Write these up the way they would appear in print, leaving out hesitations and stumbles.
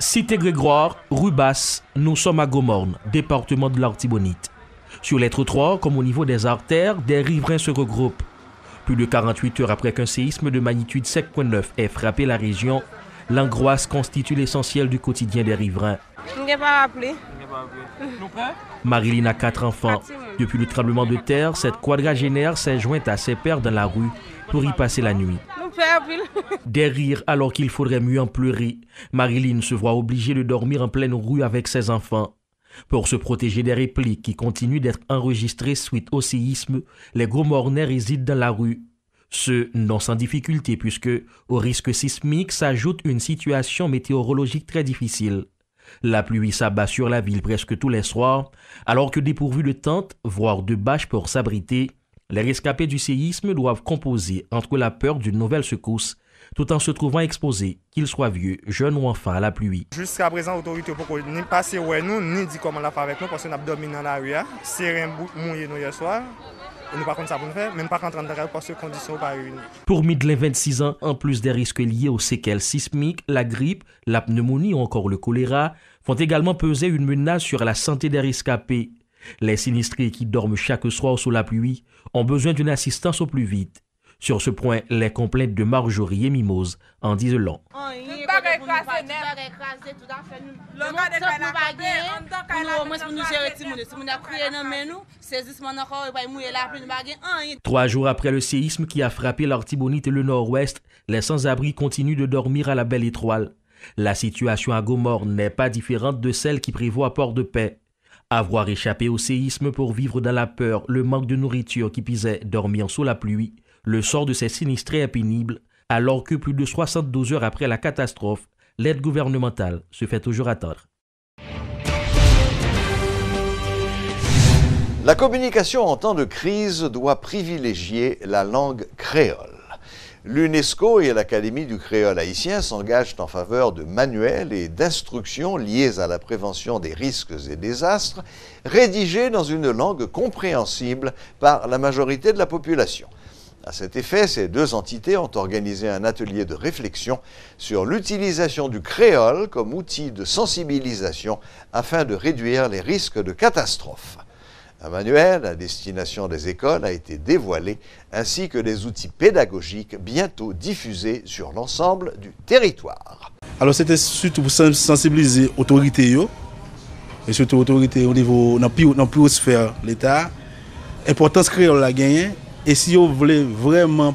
Cité Grégoire, rue Basse, nous sommes à Gomorne, département de l'Artibonite. Sur les trottoirs, comme au niveau des artères, des riverains se regroupent. Plus de 48 heures après qu'un séisme de magnitude 7,9 ait frappé la région, l'angoisse constitue l'essentiel du quotidien des riverains. Marilyn a 4 enfants. Depuis le tremblement de terre, cette quadragénaire s'est jointe à ses pères dans la rue pour y passer la nuit. Des rires alors qu'il faudrait mieux en pleurer. Marilyn se voit obligée de dormir en pleine rue avec ses enfants. Pour se protéger des répliques qui continuent d'être enregistrées suite au séisme, les Gomornais résident dans la rue. Ce non sans difficulté puisque au risque sismique s'ajoute une situation météorologique très difficile. La pluie s'abat sur la ville presque tous les soirs, alors que dépourvus de tentes, voire de bâches pour s'abriter, les rescapés du séisme doivent composer entre la peur d'une nouvelle secousse, tout en se trouvant exposés, qu'ils soient vieux, jeunes ou enfants, à la pluie. Jusqu'à présent, l'autorité n'a ni passé ouais nous, ni dit comment la faire avec nous, parce qu'on a dormi dans la rue. C'est rien mouillé nous hier soir. Et nous, par contre, ça pour nous faire, même pas rentrer dans la rue parce que les conditions sont pas réunies. Pour Midlin, 26 ans, en plus des risques liés aux séquelles sismiques, la grippe, la pneumonie ou encore le choléra font également peser une menace sur la santé des rescapés. Les sinistrés qui dorment chaque soir sous la pluie ont besoin d'une assistance au plus vite. Sur ce point, les complaintes de Marjorie et Mimose en disent long. Trois jours après le séisme qui a frappé l'Artibonite et le Nord-Ouest, les sans-abri continuent de dormir à la Belle Étoile. La situation à Gomorne n'est pas différente de celle qui prévaut à Port-de-Paix. Avoir échappé au séisme pour vivre dans la peur, le manque de nourriture qui pisait, dormir sous la pluie, le sort de ces sinistrés est pénible, alors que plus de 72 heures après la catastrophe, l'aide gouvernementale se fait toujours attendre. La communication en temps de crise doit privilégier la langue créole. L'UNESCO et l'Académie du créole haïtien s'engagent en faveur de manuels et d'instructions liés à la prévention des risques et désastres, rédigés dans une langue compréhensible par la majorité de la population. À cet effet, ces deux entités ont organisé un atelier de réflexion sur l'utilisation du créole comme outil de sensibilisation afin de réduire les risques de catastrophes. Un manuel à destination des écoles a été dévoilé, ainsi que des outils pédagogiques bientôt diffusés sur l'ensemble du territoire. Alors c'était surtout pour sensibiliser l'autorité, et surtout l'autorité au niveau, dans la plus haute sphère de l'État, l'importance créole la gagner, et si vous voulez vraiment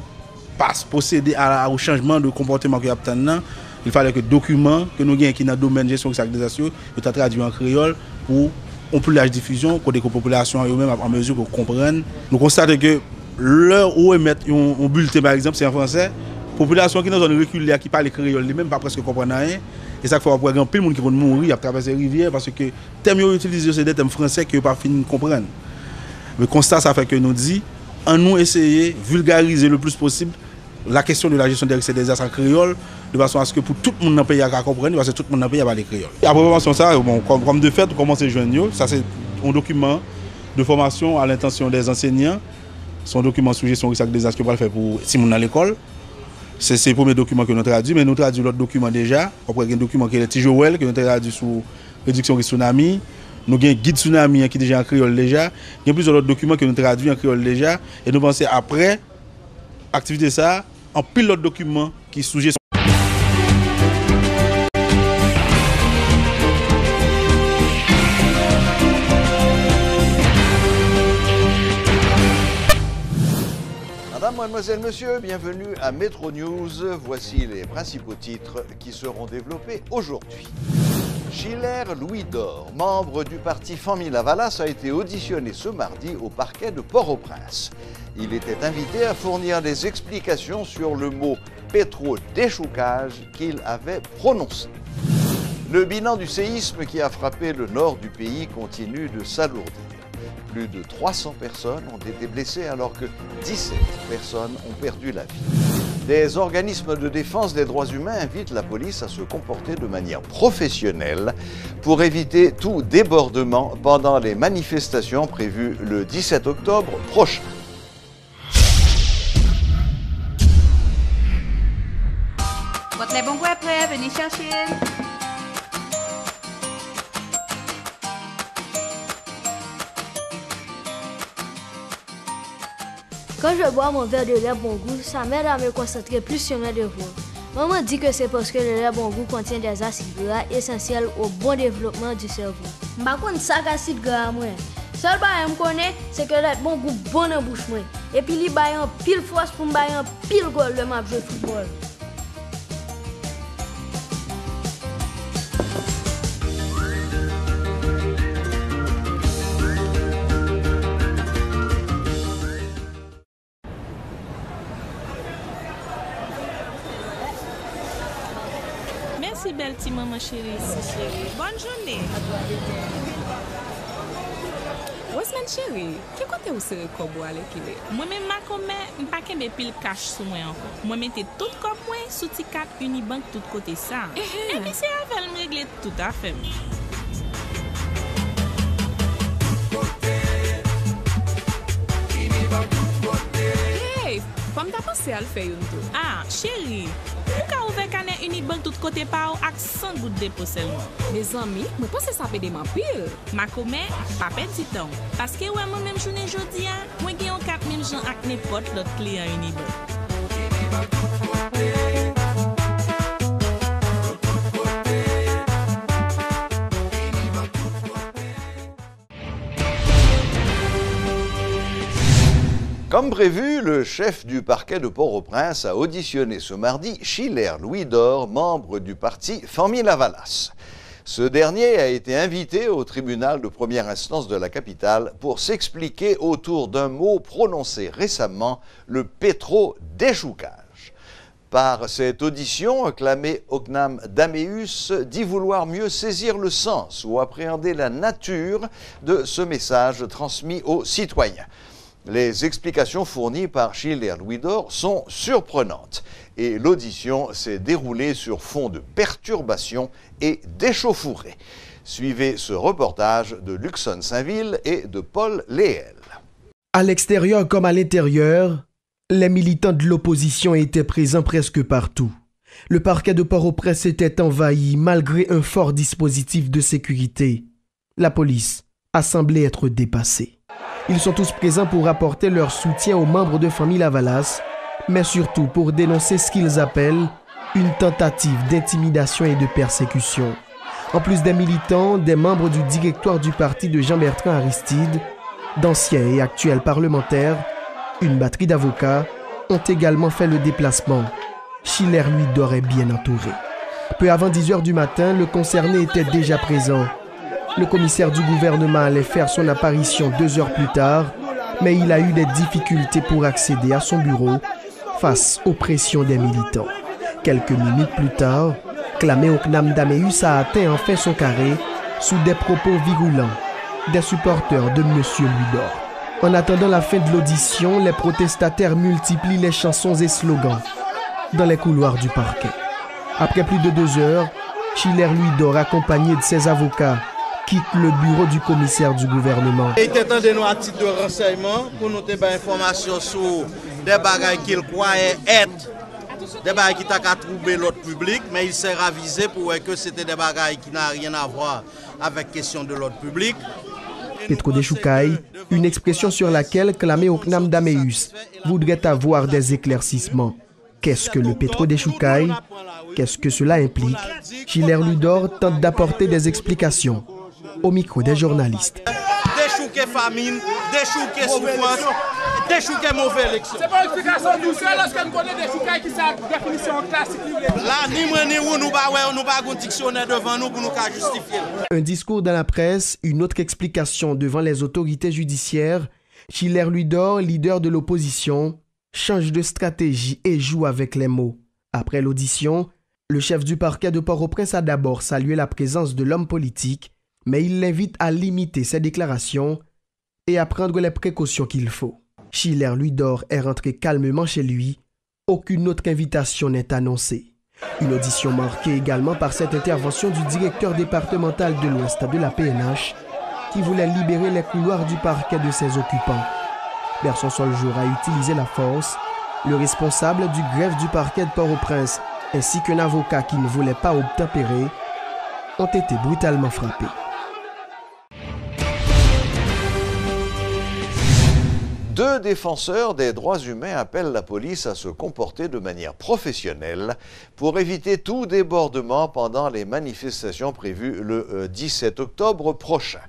pas procéder au changement de comportement que vous avez, il fallait que les documents que nous avons qui dans le domaine de gestion des organisations soient traduits en créole pour on plus large diffusion, que les populations eux-mêmes en mesure de comprendre. Nous constatons que l'heure où ils mettent un bulletin, par exemple, c'est en français, la population qui est dans une zone reculée, qui parle créole, même pas presque comprendre rien. Et ça fait qu'il y a plein de monde qui vont mourir à travers ces rivières parce que les thèmes utilisés, c'est des thèmes français qui ne pas fini de comprendre. Le constat, ça fait que nous disons, en nous essayer de vulgariser le plus possible la question de la gestion des risques et des désastres en créole, de façon à ce que pour tout le monde dans le pays à comprendre, parce que tout le monde dans le pays a parlé créole. Et après ça, bon, comme de fait, on commence à joindre, ça c'est un document de formation à l'intention des enseignants, c'est un document sur gestion des risques et des désastres qu'on va faire pour si on dans l'école. C'est le premier document que nous traduisons, mais nous traduisons l'autre document déjà. Après, il y a un document qui est le Tijoel, que nous traduisons sur réduction des tsunamis. Nous avons un guide tsunami qui est déjà en créole déjà. Il y a plusieurs autres documents que nous traduisons en créole déjà. Et nous pensons après, activité ça, en pile d'autres documents qui sont sujets. Madame, mademoiselle, monsieur, bienvenue à Metro News. Voici les principaux titres qui seront développés aujourd'hui. Schiller Louis d'Or, membre du parti Famille-Lavalas, a été auditionné ce mardi au parquet de Port-au-Prince. Il était invité à fournir des explications sur le mot pétro-déchoucage qu'il avait prononcé. Le bilan du séisme qui a frappé le nord du pays continue de s'alourdir. Plus de 300 personnes ont été blessées alors que 17 personnes ont perdu la vie. Des organismes de défense des droits humains invitent la police à se comporter de manière professionnelle pour éviter tout débordement pendant les manifestations prévues le 17 octobre prochain. Votre les bons goûts est prêt, venez chercher. Quand je bois mon verre de lait bon goût, ça m'aide à me concentrer plus sur mes devoirs. Maman dit que c'est parce que le lait bon goût contient des acides gras essentiels au bon développement du cerveau. Par contre, ça acide gras moi. Seul bagay me connaît, c'est que le bon goût bon en bouche moi. Et puis li baille en pile force pour me bailler en pile goal le match de football. Merci belle petite maman chérie, chérie. Bonne journée. Osman chérie, qui côté où c'est comme bois l'équilibre? Moi-même ma commet, pas qu'un pile cash sur moi encore. Moi mettais tout comme moi sous T4 Unibank tout côté ça. Et puis c'est avec me régler tout à fait. Hey, comme t'as pensé à le faire une tour? Ah, chérie. Pourquoi ouvrir canet Unibank tout côté par ou avec 100 gouttes de dépôt seulement? Mes amis, moi pense que ça peut demander pile. Ma commet, pas petit temps. Parce que ouais, moi même journée jodi a, moi gagne 4000 gens avec n'importe l'autre client Unibank. Comme prévu, le chef du parquet de Port-au-Prince a auditionné ce mardi Schiller Louis d'Or, membre du parti Famille Lavalas. Ce dernier a été invité au tribunal de première instance de la capitale pour s'expliquer autour d'un mot prononcé récemment, le pétro-déchoucage. Par cette audition, Klamé Oknam Dameus dit vouloir mieux saisir le sens ou appréhender la nature de ce message transmis aux citoyens. Les explications fournies par Schiller Louis d'Or sont surprenantes et l'audition s'est déroulée sur fond de perturbations et d'échauffourées. Suivez ce reportage de Luxon Saint-Ville et de Paul Léel. À l'extérieur comme à l'intérieur, les militants de l'opposition étaient présents presque partout. Le parquet de Port-au-Prince était envahi malgré un fort dispositif de sécurité. La police a semblé être dépassée. Ils sont tous présents pour apporter leur soutien aux membres de Famille Lavalas, mais surtout pour dénoncer ce qu'ils appellent une tentative d'intimidation et de persécution. En plus des militants, des membres du directoire du parti de Jean-Bertrand Aristide, d'anciens et actuels parlementaires, une batterie d'avocats ont également fait le déplacement. Schiller Louis d'Or est bien entouré. Peu avant 10 h du matin, le concerné était déjà présent. Le commissaire du gouvernement allait faire son apparition 2 heures plus tard, mais il a eu des difficultés pour accéder à son bureau face aux pressions des militants. Quelques minutes plus tard, Klamé Oknam Dameus a atteint enfin son carré sous des propos virulents des supporters de M. Louis d'Or. En attendant la fin de l'audition, les protestataires multiplient les chansons et slogans dans les couloirs du parquet. Après plus de 2 heures, Schiller Louis d'Or, accompagné de ses avocats, quitte le bureau du commissaire du gouvernement. Il était temps de nous à titre de renseignement pour nous donner des informations sur des bagages qu'il croyait être des bagages qui t'a troublé l'autre public, mais il s'est ravisé pour que c'était des bagages qui n'ont rien à voir avec la question de l'autre public. Pétro-déchoucaille, une expression sur laquelle Klamé Oknam Dameus voudrait avoir des éclaircissements. Qu'est-ce que le pétro-déchoucaille? Qu'est-ce que cela implique? Schiller Louis d'Or tente d'apporter des explications au micro des journalistes. Déchouquer famine, déchouquer souffrance, déchouquer mauvaise élection. C'est pas une explication douce lorsqu'on connaît déchouquer qui sa définition classique. Là, ni moi ni vous, nous pas un dictionnaire devant nous pour nous justifier. Un discours dans la presse, une autre explication devant les autorités judiciaires. Schiller Louis d'Or, leader de l'opposition, change de stratégie et joue avec les mots. Après l'audition, le chef du parquet de Port-au-Prince a d'abord salué la présence de l'homme politique, mais il l'invite à limiter ses déclarations et à prendre les précautions qu'il faut. Schiller Louis d'Or est rentré calmement chez lui. Aucune autre invitation n'est annoncée. Une audition marquée également par cette intervention du directeur départemental de l'Ouest de la PNH qui voulait libérer les couloirs du parquet de ses occupants. Vers son seul jour a utilisé la force. Le responsable du greffe du parquet de Port-au-Prince ainsi qu'un avocat qui ne voulait pas obtempérer ont été brutalement frappés. Deux défenseur des droits humains appelle la police à se comporter de manière professionnelle pour éviter tout débordement pendant les manifestations prévues le 17 octobre prochain.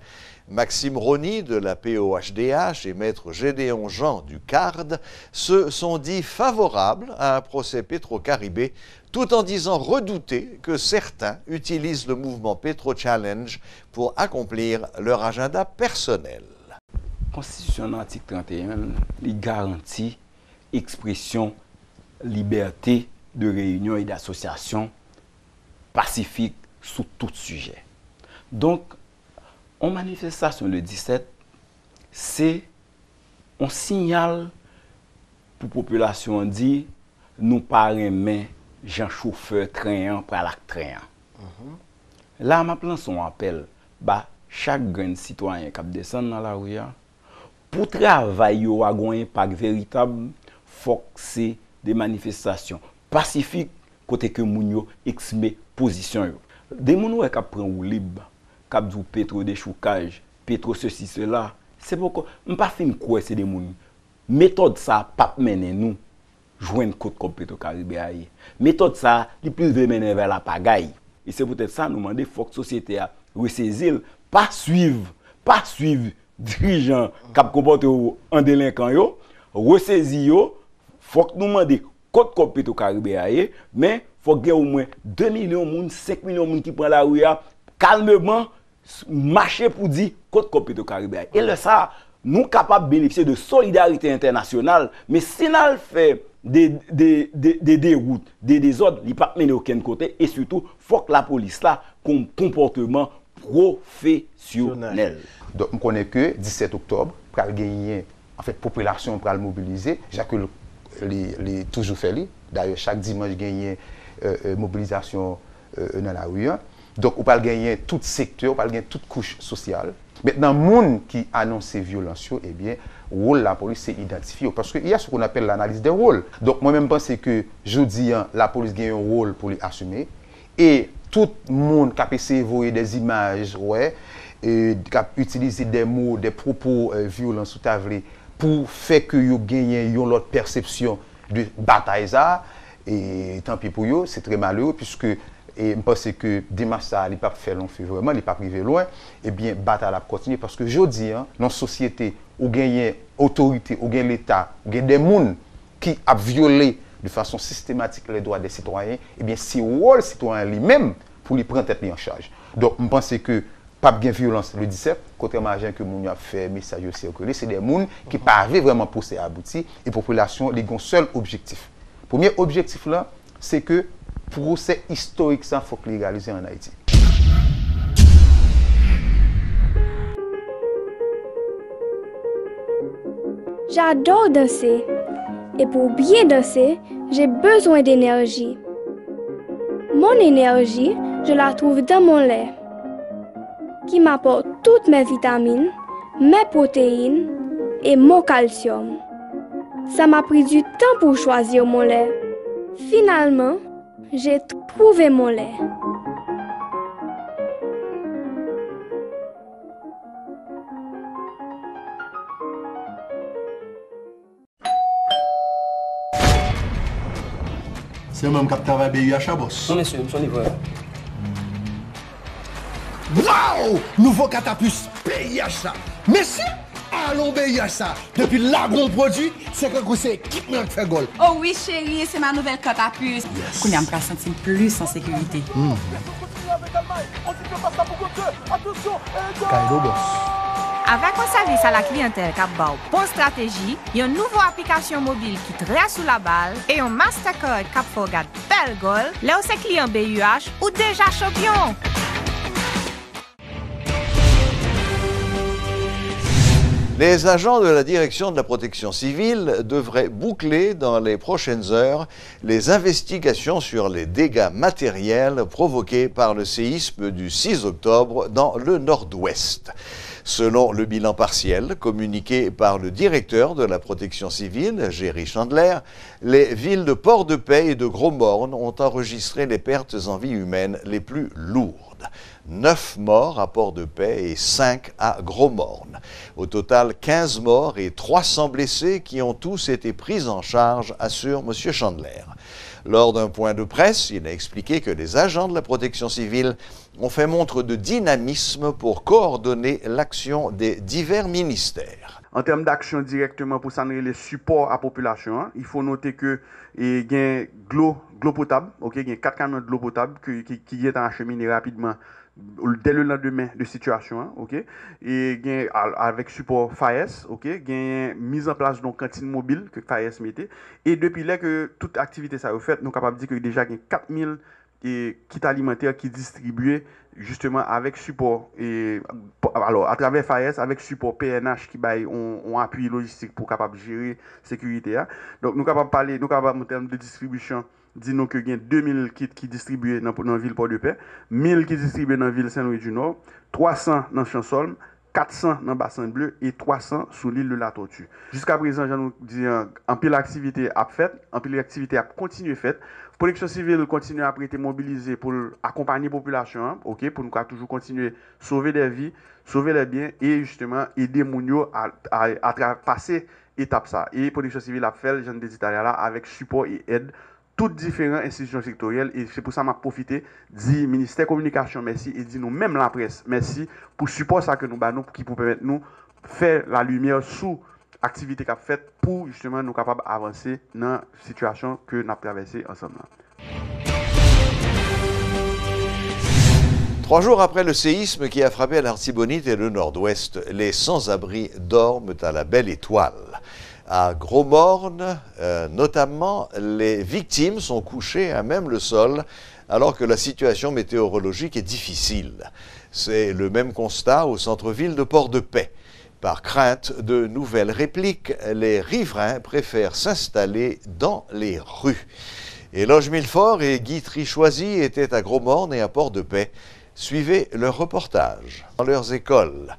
Maxime Rony de la POHDH et maître Gédéon Jean du CARD se sont dit favorables à un procès Petro-Caribé, tout en disant redouter que certains utilisent le mouvement Petro Challenge pour accomplir leur agenda personnel. La Constitution article 31 il garantit expression, liberté de réunion et d'association pacifique sur tout sujet. Donc, en manifestation le 17, c'est un signal pour la population dit nous parlons Jean chauffeur train pour la train. Là, ma plan son appel, bah, chaque grand citoyen qui descend dans la rue, pour travailler à un impact véritable, faut que c'est des manifestations pacifiques côté que moun exprime position. Des moun qui prennent libre, qui disent pétro déchoucage, pétro ceci cela, c'est pourquoi on pas fin quoi c'est des moun. Méthode ça pas mener nous joindre côte comme Petro-Caribé. Méthode ça, il plus veut mener vers la pagaille. Et c'est peut-être ça nous demander faut que la société a ressaisir, pas suivre dirigeants qui comportent en délinquant yo, ressaisir yo, faut que nous demander côte comme Petro-Caribé, mais faut qu'il y ait au moins 2 millions de monde, 5 millions de monde qui prennent la rue calmement marcher pour dire côte comme Petro-Caribé. Et là ça nous sommes capables de bénéficier de solidarité internationale, mais si nous faisons des déroutes, des désordres, il ne peut pas mener aucun côté, et surtout, il faut que la police là ait un comportement professionnel. Donc, on connaît que 17 octobre, pour gagner, en fait, population pour mobiliser, Jacques les toujours fait. D'ailleurs, chaque dimanche, gagner mobilisation dans la rue. Donc, on peut gagner tout secteur, on peut gagner toute couche sociale. Maintenant, le monde qui annonce ces violences, eh bien, le rôle de la police, c'est identifié. Parce qu'il y a ce qu'on appelle l'analyse des rôles. Donc, moi-même, je pense que, je dis, la police a un rôle pour l'assumer. Et tout le monde qui a essayé de voir des images, qui a utilisé des mots, des propos violents sous table pour faire que vous gagnez une autre perception de bataille. Et tant pis pour eux, c'est très malheureux, puisque et je pense que dimanche, ça n'a pas fait long feu vraiment, il n'est pas privé loin. Eh bien, la bataille a continué parce que je dis, dans la société, où il y a autorité, où il y a l'État, où il y a des gens qui ont violé de façon systématique les droits des citoyens, eh bien, c'est le rôle citoyen lui-même pour lui prendre tête en charge. Donc, je pense que pas de violence le 17, contrairement à ce que nous avons fait, message circulé, c'est des gens qui n'avaient vraiment poussé à aboutir et la population, ils ont un seul objectif. Le premier objectif là, c'est que procès historique, ça faut légaliser en Haïti. J'adore danser. Et pour bien danser, j'ai besoin d'énergie. Mon énergie, je la trouve dans mon lait, qui m'apporte toutes mes vitamines, mes protéines et mon calcium. Ça m'a pris du temps pour choisir mon lait. Finalement, j'ai trouvé mon lait. C'est moi qui travaille BUH, boss. Non, monsieur, son livreur. Waouh! Nouveau catapus BUH. Merci! Allons BUH. Depuis l'agron produit, c'est que c'est équipement qui fait goal. Oh oui, chérie, c'est ma nouvelle catapus. Qu'on a me sentir plus en sécurité. Kaido, boss. Avec un service à la clientèle qui a bonne stratégie, une nouvelle application mobile qui trace sous la balle et un Mastercard qui fait regarder belle goal, là où c'est client BUH ou déjà champion. Les agents de la Direction de la protection civile devraient boucler dans les prochaines heures les investigations sur les dégâts matériels provoqués par le séisme du 6 octobre dans le nord-ouest. Selon le bilan partiel communiqué par le directeur de la protection civile, Jerry Chandler, les villes de Port-de-Paix et de Gros-Morne ont enregistré les pertes en vie humaine les plus lourdes. 9 morts à Port-de-Paix et 5 à Gros-Morne. Au total, 15 morts et 300 blessés qui ont tous été pris en charge, assure M. Chandler. Lors d'un point de presse, il a expliqué que les agents de la protection civile ont fait montre de dynamisme pour coordonner l'action des divers ministères. En termes d'action directement pour s'en les supports à la population, il faut noter que il y a de l'eau potable, il y a 4 camions de l'eau potable qui sont acheminés rapidement dès le lendemain de situation, et avec support FAES, il y a mise en place d'une cantine mobile que FAES mettait, et depuis là que toute activité ça a fait, nous sommes capables de dire que déjà il y a 4000 kits alimentaires qui distribués justement avec support, et alors à travers FAES, avec support PNH qui ont appui logistique pour capable gérer la sécurité. Donc nous sommes capables de parler, nous sommes capables en termes de distribution, disons que il y a 2000 kits qui distribués dans la ville Port-de-Paix, 1000 qui distribués dans la ville Saint-Louis-du-Nord, 300 dans Chansolme, 400 dans Bassin Bleu et 300 sur l'île de la Tortue. Jusqu'à présent, je nous dis, en pile l'activité a fait, en pile l'activité a continué faite. Protection civile continue à être mobilisée pour accompagner la population, pour nous toujours continuer à sauver des vies, sauver les biens et justement aider Mounio à passer étape ça. Et Protection civile a fait, je dis là, avec support et aide toutes différentes institutions sectorielles, et c'est pour ça que je profité du ministère de la Communication merci et dit nous même la presse merci pour support ça que nous avons qui pour permettre nous faire la lumière sous activité qu'a faite pour justement nous capables d'avancer dans la situation que nous avons traversée ensemble. 3 jours après le séisme qui a frappé l'Artibonite et le Nord-Ouest, les sans-abri dorment à la belle étoile. À Gros-Morne, notamment, les victimes sont couchées à même le sol alors que la situation météorologique est difficile. C'est le même constat au centre-ville de Port-de-Paix. Par crainte de nouvelles répliques, les riverains préfèrent s'installer dans les rues. Éloge Millefort et Guy Trichoisy étaient à Gros-Morne et à Port-de-Paix. Suivez leur reportage dans leurs écoles.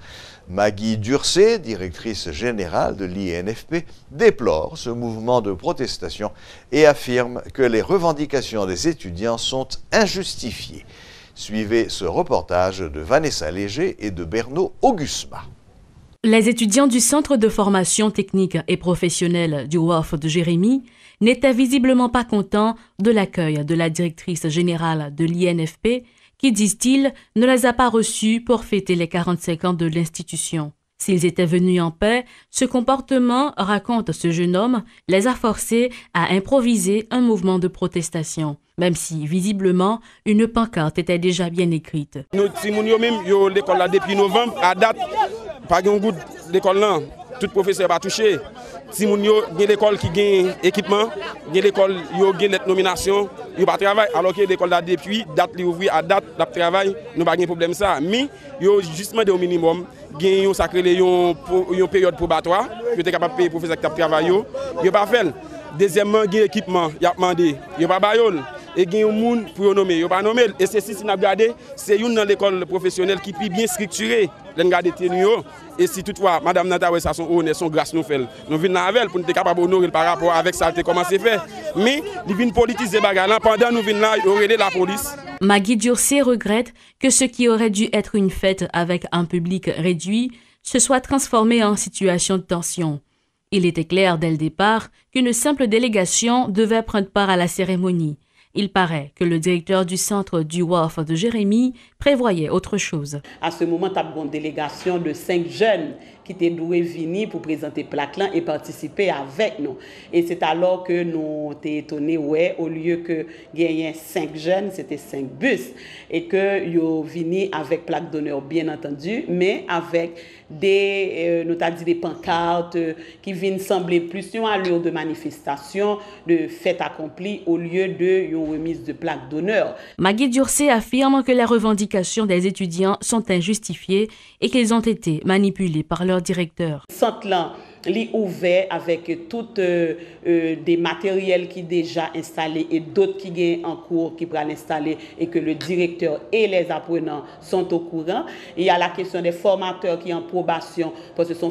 Maggie Durcé, directrice générale de l'INFP, déplore ce mouvement de protestation et affirme que les revendications des étudiants sont injustifiées. Suivez ce reportage de Vanessa Léger et de Bernaud Augusma. Les étudiants du Centre de formation technique et professionnelle du WAF de Jérémie n'étaient visiblement pas contents de l'accueil de la directrice générale de l'INFP qui, disent-ils, ne les a pas reçus pour fêter les 45 ans de l'institution. S'ils étaient venus en paix, ce comportement, raconte ce jeune homme, les a forcés à improviser un mouvement de protestation, même si, visiblement, une pancarte était déjà bien écrite. Nous, si nous même l'école là depuis novembre, à date, pas de goût d'école là, tout professeur va toucher. Si nous avons l'école qui gagne équipement, l'école qui gagne nomination, il n'y a pas de travail. Alors que l'école là depuis, date l'ouvrir à date, de travail, nous n'avons pas de problème ça. Mais il y a justement au minimum, il y a une période probatoire, il est capable de payer les professeurs qui travaillent, il n'y a pas fait. Deuxièmement, il y a l'équipement, il y a demandé, il n'y a pas de et il y a un monde pour nommer, il n'y a pas nommé. Et c'est si nous avons regardé, c'est une dans l'école professionnelle qui est bien structurée. Et si toutefois, Madame Natawe, ça son honneur, son grâce nous fait. Nous venons avec elle pour nous être capables d'honorer par rapport avec ça, comment c'est fait. Mais ils viennent politiser bagarre pendant nous venons là, ils auraient la police. Maggie Durcé regrette que ce qui aurait dû être une fête avec un public réduit se soit transformé en situation de tension. Il était clair dès le départ qu'une simple délégation devait prendre part à la cérémonie. Il paraît que le directeur du centre du WAF de Jérémie prévoyait autre chose. À ce moment, tu as une délégation de 5 jeunes qui étaient doués venir pour présenter plaque et participer avec nous. Et c'est alors que nous étions étonnés, ouais, au lieu que gagner 5 jeunes, c'était 5 bus. Et que ils venu avec plaque d'honneur, bien entendu, mais avec des pancartes qui viennent sembler plus une allure de manifestation, de fête accomplie, au lieu de une remise de plaque d'honneur. Maggie Durcé affirme que les revendications des étudiants sont injustifiées et qu'ils ont été manipulés par leur directeur. Centre li ouvert avec tout des matériels qui déjà installés et d'autres qui sont en cours qui pourraient installer et que le directeur et les apprenants sont au courant. Il y a la question des formateurs qui sont en probation parce que son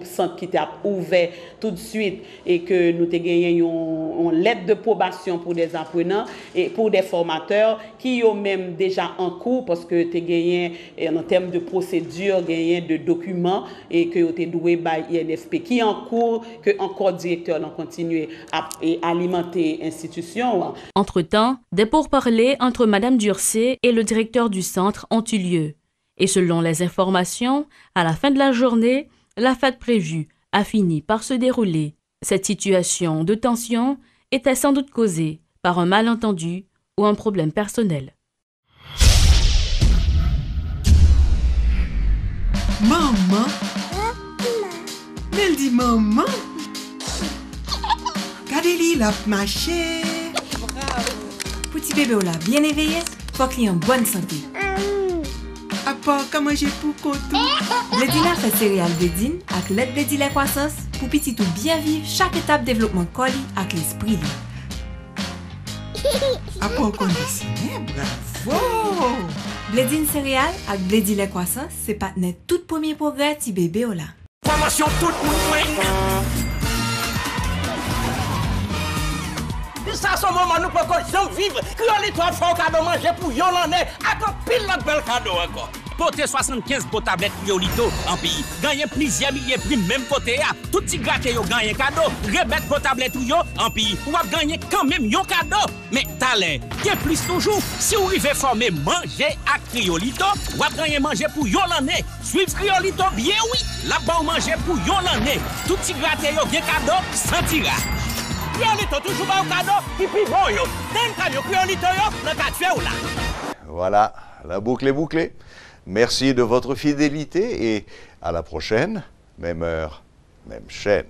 centre qui était ouvert tout de suite et que nous avons gagné une lettre de probation pour des apprenants et pour des formateurs qui ont même déjà en cours parce que tu as gagné en termes de procédure, gagné de documents et que tu as doué par INFP qui est en cours, que encore directeur n'a continué à alimenter l'institution. Entre-temps, des pourparlers entre Mme Durcé et le directeur du centre ont eu lieu. Et selon les informations, à la fin de la journée, la fête prévue a fini par se dérouler. Cette situation de tension était sans doute causée par un malentendu ou un problème personnel. Maman? Elle dit maman? Regardez-lui, la marché. Petit bébé là, bien éveillé, faut qu'il ait en bonne santé. À part qu'à manger pour contour. Blédine a fait céréales Blédine avec l'aide Blédine la croissance pour petit tout bien vivre chaque étape développement colis avec l'esprit. À part qu'on dessine, bravo! Blédine céréales avec Blédine la croissance, c'est partenaire tout premier progrès petit bébé là. Formation tout le monde. Ça, ce moment, nous pouvons vivre. Criolite, toi, faut cadeau manger pour yon l'année. Encore pile notre bel cadeau encore. Porter 75 beaux tablettes Criolito en pays. Gagner plusieurs milliers prix même côté. Tout petit gâté yo gagner cadeau. Remettre beaux tablettes yo en pays. Ou va gagner quand même yon cadeau. Mais talent, qui plus toujours. Si vous arrivez former manger à Criolito, ou va gagner manger pour yon l'année. Suivre Criolito bien oui. Là-bas manger pour yon l'année. Tout petit gâté yo bien cadeau sans tirage. Criolito toujours au cadeau, et puis bon yo. D'un cadeau Criolito yo, le cas fait ou là. Voilà, la boucle est bouclée. Merci de votre fidélité et à la prochaine, même heure, même chaîne.